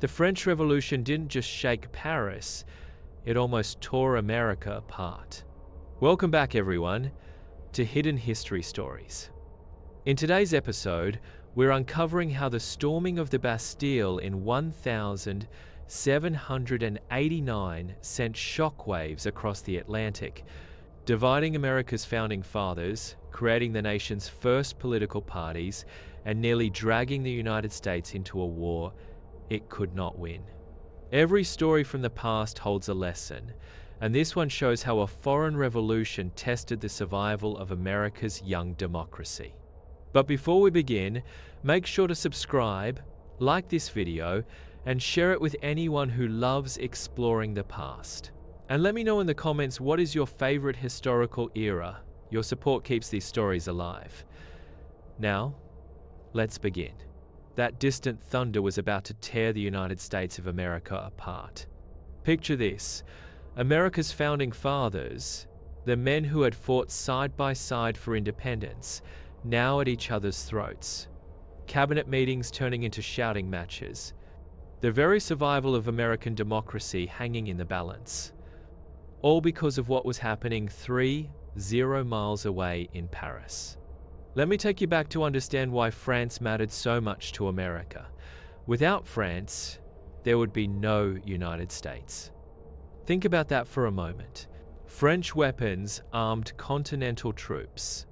The French Revolution didn't just shake Paris, it almost tore America apart. Welcome back, everyone, to Hidden History Stories. In today's episode, we're uncovering how the storming of the Bastille in 1789 sent shockwaves across the Atlantic, dividing America's founding fathers, creating the nation's first political parties, and nearly dragging the United States into a war it could not win. Every story from the past holds a lesson, and this one shows how a foreign revolution tested the survival of America's young democracy. But before we begin, make sure to subscribe, like this video, and share it with anyone who loves exploring the past. And let me know in the comments, what is your favorite historical era? Your support keeps these stories alive. Now, let's begin. That distant thunder was about to tear the United States of America apart. Picture this: America's founding fathers, the men who had fought side by side for independence, now at each other's throats. Cabinet meetings turning into shouting matches. The very survival of American democracy hanging in the balance. All because of what was happening 30 miles away in Paris. Let me take you back to understand why France mattered so much to America. Without France, there would be no United States. Think about that for a moment. French weapons armed continental troops.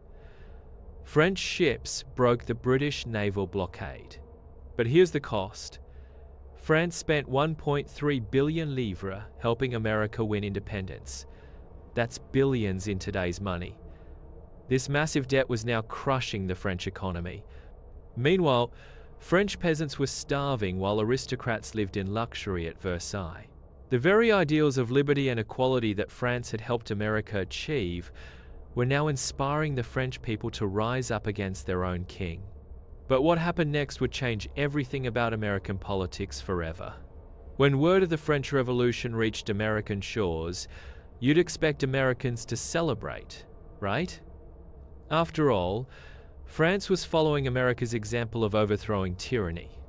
French ships broke the British naval blockade. But here's the cost. France spent 1.3 billion livres helping America win independence. That's billions in today's money. This massive debt was now crushing the French economy. Meanwhile, French peasants were starving while aristocrats lived in luxury at Versailles. The very ideals of liberty and equality that France had helped America achieve were now inspiring the French people to rise up against their own king. But what happened next would change everything about American politics forever. When word of the French Revolution reached American shores, you'd expect Americans to celebrate, right? After all, France was following America's example of overthrowing tyranny.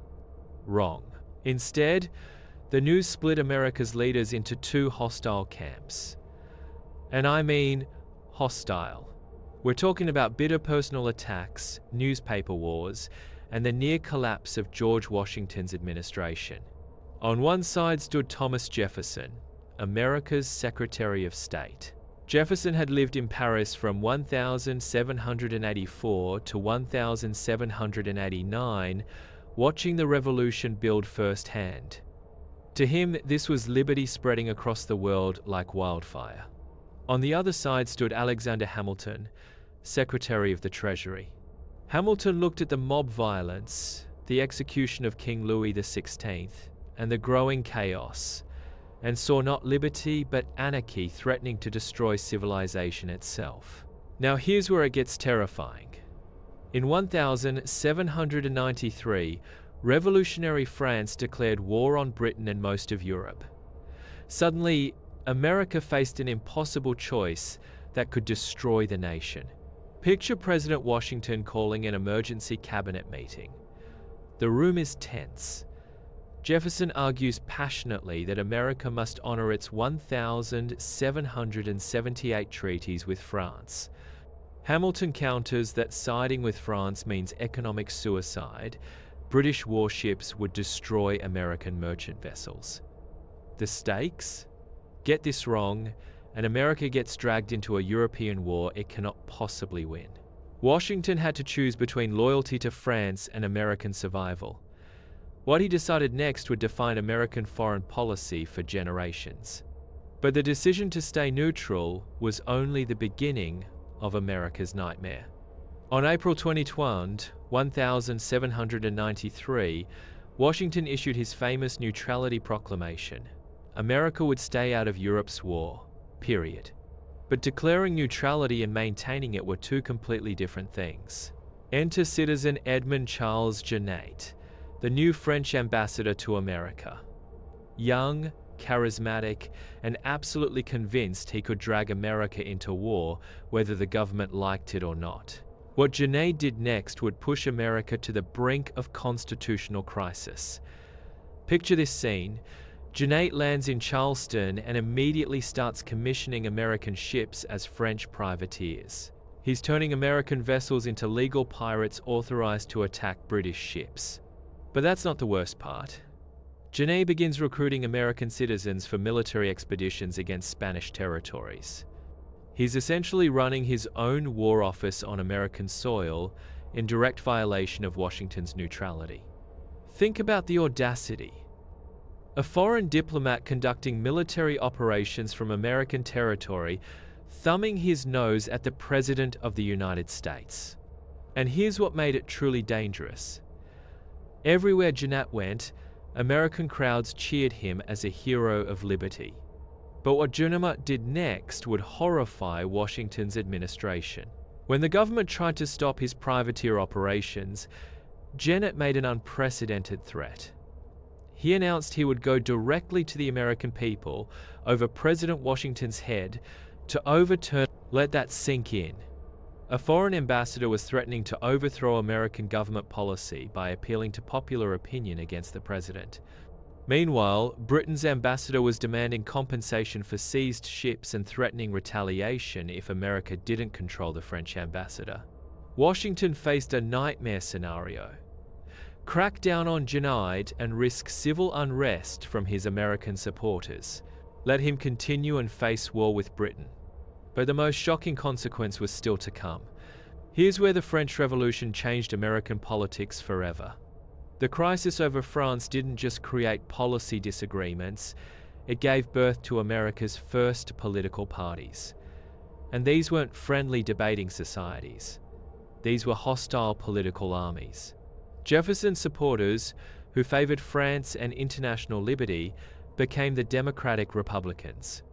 Wrong. Instead, the news split America's leaders into two hostile camps. And I mean hostile. We're talking about bitter personal attacks, newspaper wars, and the near collapse of George Washington's administration. On one side stood Thomas Jefferson, America's Secretary of State. Jefferson had lived in Paris from 1784 to 1789, watching the revolution build firsthand. To him, this was liberty spreading across the world like wildfire. On the other side stood Alexander Hamilton, Secretary of the Treasury. Hamilton looked at the mob violence, the execution of King Louis XVI, and the growing chaos, and saw not liberty but anarchy threatening to destroy civilization itself. Now here's where it gets terrifying. In 1793, revolutionary France declared war on Britain and most of Europe. Suddenly, America faced an impossible choice that could destroy the nation. Picture President Washington calling an emergency cabinet meeting. The room is tense. Jefferson argues passionately that America must honor its 1778 treaties with France. Hamilton counters that siding with France means economic suicide. British warships would destroy American merchant vessels. The stakes? Get this wrong, and America gets dragged into a European war it cannot possibly win. Washington had to choose between loyalty to France and American survival. What he decided next would define American foreign policy for generations. But the decision to stay neutral was only the beginning of America's nightmare. On April 22, 1793, Washington issued his famous Neutrality Proclamation. America would stay out of Europe's war, period. But declaring neutrality and maintaining it were two completely different things. Enter Citizen Edmond Charles Genêt, the new French ambassador to America. Young, charismatic, and absolutely convinced he could drag America into war, whether the government liked it or not. What Genêt did next would push America to the brink of constitutional crisis. Picture this scene. Genêt lands in Charleston and immediately starts commissioning American ships as French privateers. He's turning American vessels into legal pirates authorized to attack British ships. But that's not the worst part. Genêt begins recruiting American citizens for military expeditions against Spanish territories. He's essentially running his own war office on American soil in direct violation of Washington's neutrality. Think about the audacity. A foreign diplomat conducting military operations from American territory, thumbing his nose at the President of the United States. And here's what made it truly dangerous. Everywhere Genêt went, American crowds cheered him as a hero of liberty. But what Genêt did next would horrify Washington's administration. When the government tried to stop his privateer operations, Genêt made an unprecedented threat. He announced he would go directly to the American people over President Washington's head to overturn. Let that sink in. A foreign ambassador was threatening to overthrow American government policy by appealing to popular opinion against the president. Meanwhile, Britain's ambassador was demanding compensation for seized ships and threatening retaliation if America didn't control the French ambassador. Washington faced a nightmare scenario. Crack down on Genêt and risk civil unrest from his American supporters. Let him continue and face war with Britain. But the most shocking consequence was still to come. Here's where the French Revolution changed American politics forever. The crisis over France didn't just create policy disagreements, it gave birth to America's first political parties. And these weren't friendly debating societies. These were hostile political armies. Jefferson's supporters, who favored France and international liberty, became the Democratic Republicans.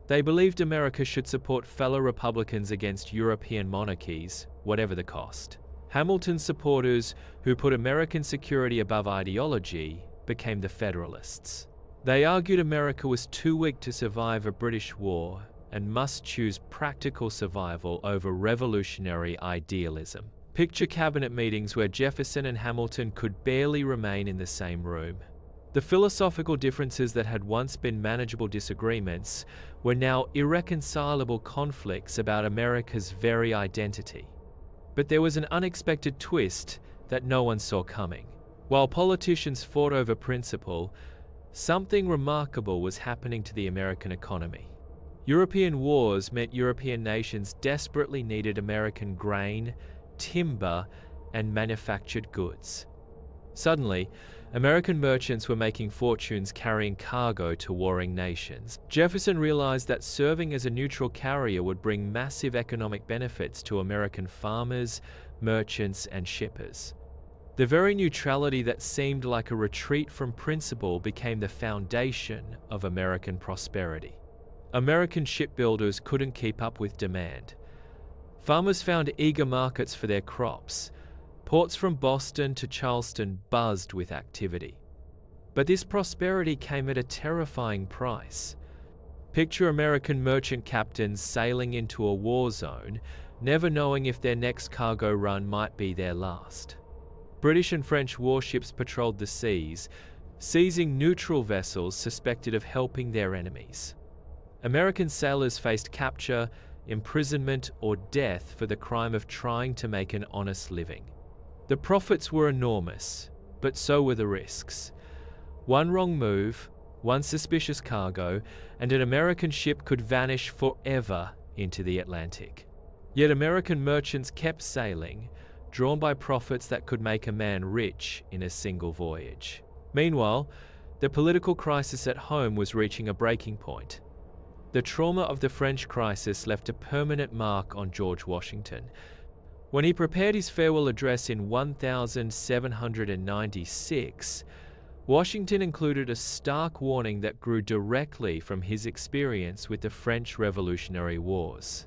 They believed America should support fellow Republicans against European monarchies, whatever the cost. Hamilton's supporters, who put American security above ideology, became the Federalists. They argued America was too weak to survive a British war and must choose practical survival over revolutionary idealism. Picture cabinet meetings where Jefferson and Hamilton could barely remain in the same room. The philosophical differences that had once been manageable disagreements were now irreconcilable conflicts about America's very identity. But there was an unexpected twist that no one saw coming. While politicians fought over principle, something remarkable was happening to the American economy. European wars meant European nations desperately needed American grain, timber, and manufactured goods. Suddenly, American merchants were making fortunes carrying cargo to warring nations. Jefferson realized that serving as a neutral carrier would bring massive economic benefits to American farmers, merchants, and shippers. The very neutrality that seemed like a retreat from principle became the foundation of American prosperity. American shipbuilders couldn't keep up with demand. Farmers found eager markets for their crops. Ports from Boston to Charleston buzzed with activity. But this prosperity came at a terrifying price. Picture American merchant captains sailing into a war zone, never knowing if their next cargo run might be their last. British and French warships patrolled the seas, seizing neutral vessels suspected of helping their enemies. American sailors faced capture, imprisonment, or death for the crime of trying to make an honest living. The profits were enormous, but so were the risks. One wrong move, one suspicious cargo, and an American ship could vanish forever into the Atlantic. Yet American merchants kept sailing, drawn by profits that could make a man rich in a single voyage. Meanwhile, the political crisis at home was reaching a breaking point. The trauma of the French crisis left a permanent mark on George Washington. When he prepared his farewell address in 1796, Washington included a stark warning that grew directly from his experience with the French Revolutionary Wars.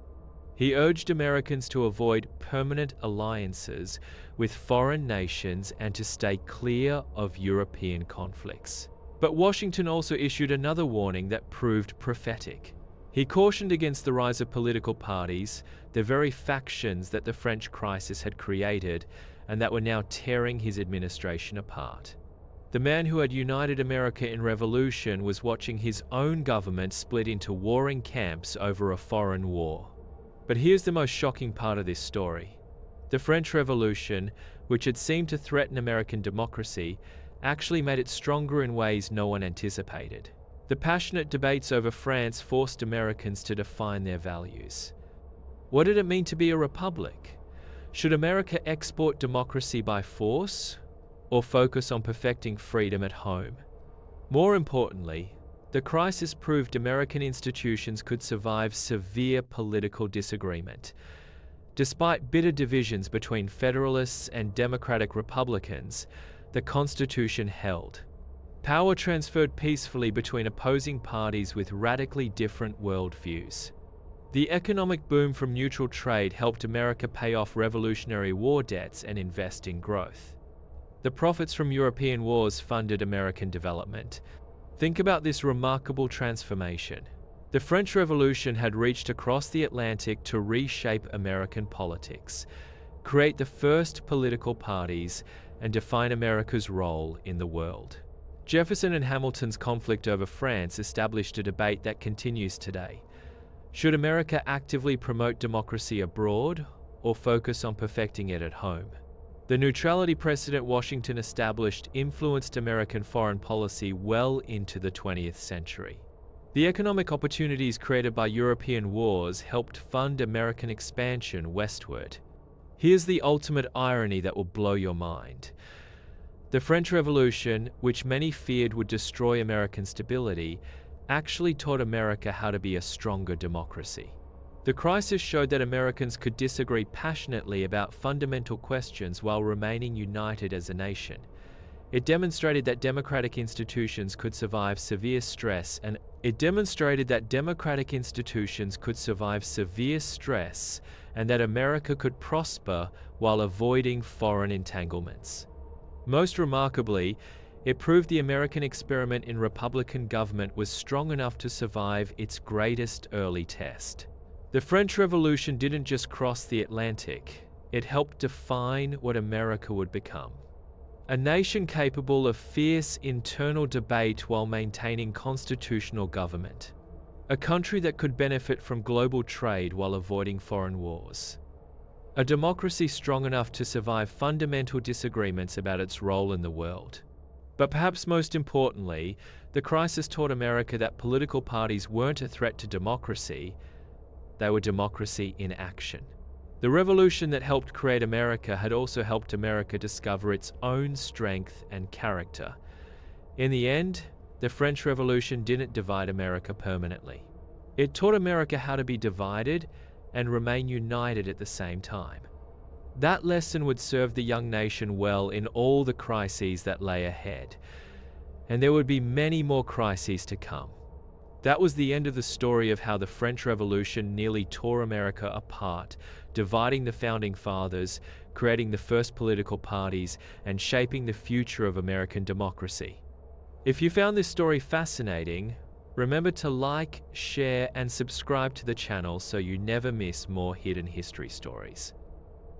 He urged Americans to avoid permanent alliances with foreign nations and to stay clear of European conflicts. But Washington also issued another warning that proved prophetic. He cautioned against the rise of political parties, the very factions that the French crisis had created and that were now tearing his administration apart. The man who had united America in revolution was watching his own government split into warring camps over a foreign war. But here's the most shocking part of this story. The French Revolution, which had seemed to threaten American democracy, actually made it stronger in ways no one anticipated. The passionate debates over France forced Americans to define their values. What did it mean to be a republic? Should America export democracy by force, or focus on perfecting freedom at home? More importantly, the crisis proved American institutions could survive severe political disagreement. Despite bitter divisions between Federalists and Democratic Republicans, the Constitution held. Power transferred peacefully between opposing parties with radically different worldviews. The economic boom from neutral trade helped America pay off Revolutionary War debts and invest in growth. The profits from European wars funded American development. Think about this remarkable transformation. The French Revolution had reached across the Atlantic to reshape American politics, create the first political parties, and define America's role in the world. Jefferson and Hamilton's conflict over France established a debate that continues today. Should America actively promote democracy abroad or focus on perfecting it at home? The neutrality precedent Washington established influenced American foreign policy well into the 20th century. The economic opportunities created by European wars helped fund American expansion westward. Here's the ultimate irony that will blow your mind. The French Revolution, which many feared would destroy American stability, actually taught America how to be a stronger democracy. The crisis showed that Americans could disagree passionately about fundamental questions while remaining united as a nation. It demonstrated that democratic institutions could survive severe stress and that America could prosper while avoiding foreign entanglements. Most remarkably, it proved the American experiment in Republican government was strong enough to survive its greatest early test. The French Revolution didn't just cross the Atlantic, it helped define what America would become. A nation capable of fierce internal debate while maintaining constitutional government. A country that could benefit from global trade while avoiding foreign wars. A democracy strong enough to survive fundamental disagreements about its role in the world. But perhaps most importantly, the crisis taught America that political parties weren't a threat to democracy, they were democracy in action. The revolution that helped create America had also helped America discover its own strength and character. In the end, the French Revolution didn't divide America permanently. It taught America how to be divided and remain united at the same time. That lesson would serve the young nation well in all the crises that lay ahead. And there would be many more crises to come. That was the end of the story of how the French Revolution nearly tore America apart, dividing the founding fathers, creating the first political parties, and shaping the future of American democracy. If you found this story fascinating, remember to like, share, and subscribe to the channel so you never miss more hidden history stories.